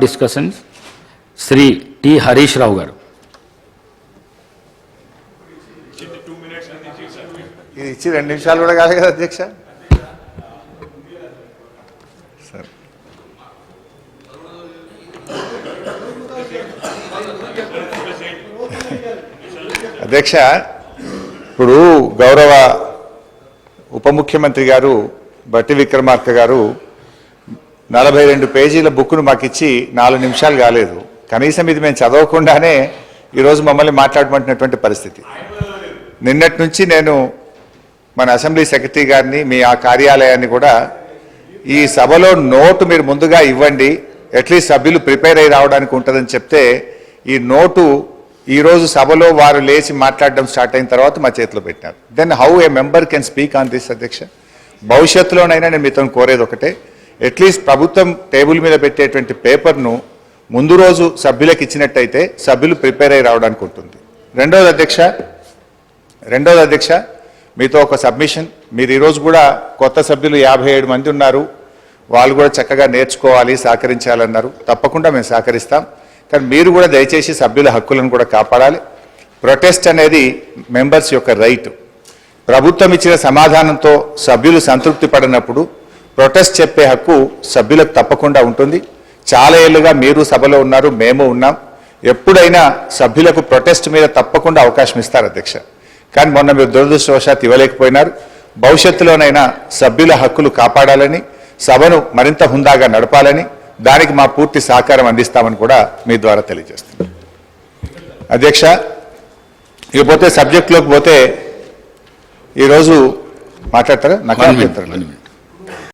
Discussions Shri T Harish Rao గారు. ఇది ఇచ్చి 2 నిమిషాలు కూడా కాదు కదా అధ్యక్ష. సార్ అధ్యక్ష, ఇప్పుడు గౌరవ ఉప ముఖ్యమంత్రి గారు బట్టి విక్రమార్క గారు 42 పేజీల బుక్ను మాకు ఇచ్చి 4 నిమిషాలు కాలేదు. కనీసం ఇది మేము చదవకుండానే ఈరోజు మమ్మల్ని మాట్లాడమంటున్నటువంటి పరిస్థితి. నిన్నటి నుంచి నేను మన అసెంబ్లీ సెక్రటరీ గారిని, మీ ఆ కార్యాలయాన్ని కూడా ఈ సభలో నోటు మీరు ముందుగా ఇవ్వండి, అట్లీస్ట్ సభ్యులు ప్రిపేర్ అయ్యి రావడానికి ఉంటుందని చెప్తే ఈ నోటు ఈరోజు సభలో వారు లేచి మాట్లాడడం స్టార్ట్ అయిన తర్వాత మా చేతిలో పెట్టినారు. Then how a member can speak on this అధ్యక్ష? భవిష్యత్తులోనైనా నేను మీతో కోరేది ఒకటే, అట్లీస్ట్ ప్రభుత్వం టేబుల్ మీద పెట్టేటువంటి పేపర్ను ముందు రోజు సభ్యులకు ఇచ్చినట్టయితే సభ్యులు ప్రిపేర్ అయ్యి రావడానికి ఉంటుంది. రెండోది అధ్యక్ష, మీతో ఒక సబ్మిషన్. మీరు ఈరోజు కూడా కొత్త సభ్యులు 57 మంది ఉన్నారు, వాళ్ళు కూడా చక్కగా నేర్చుకోవాలి, సహకరించాలన్నారు. తప్పకుండా మేము సహకరిస్తాం. కానీ మీరు కూడా దయచేసి సభ్యుల హక్కులను కూడా కాపాడాలి. ప్రొటెస్ట్ అనేది మెంబర్స్ యొక్క రైట్. ప్రభుత్వం ఇచ్చిన సమాధానంతో సభ్యులు సంతృప్తి పడినప్పుడు ప్రొటెస్ట్ చెప్పే హక్కు సభ్యులకు తప్పకుండా ఉంటుంది. చాలా ఏళ్ళుగా మీరు సభలో ఉన్నారు, మేము ఉన్నాం. ఎప్పుడైనా సభ్యులకు ప్రొటెస్ట్ మీద తప్పకుండా అవకాశం ఇస్తారు అధ్యక్ష. కానీ మొన్న మీరు దురదృష్టవశాత్తు ఇవ్వలేకపోయినారు. భవిష్యత్తులోనైనా సభ్యుల హక్కులు కాపాడాలని, సభను మరింత హుందాగా నడపాలని, దానికి మా పూర్తి సహకారం అందిస్తామని కూడా మీ ద్వారా తెలియజేస్తున్నాం అధ్యక్ష. ఇకపోతే సబ్జెక్టులోకి పోతే ఈరోజు మాట్లాడతారా? నాకు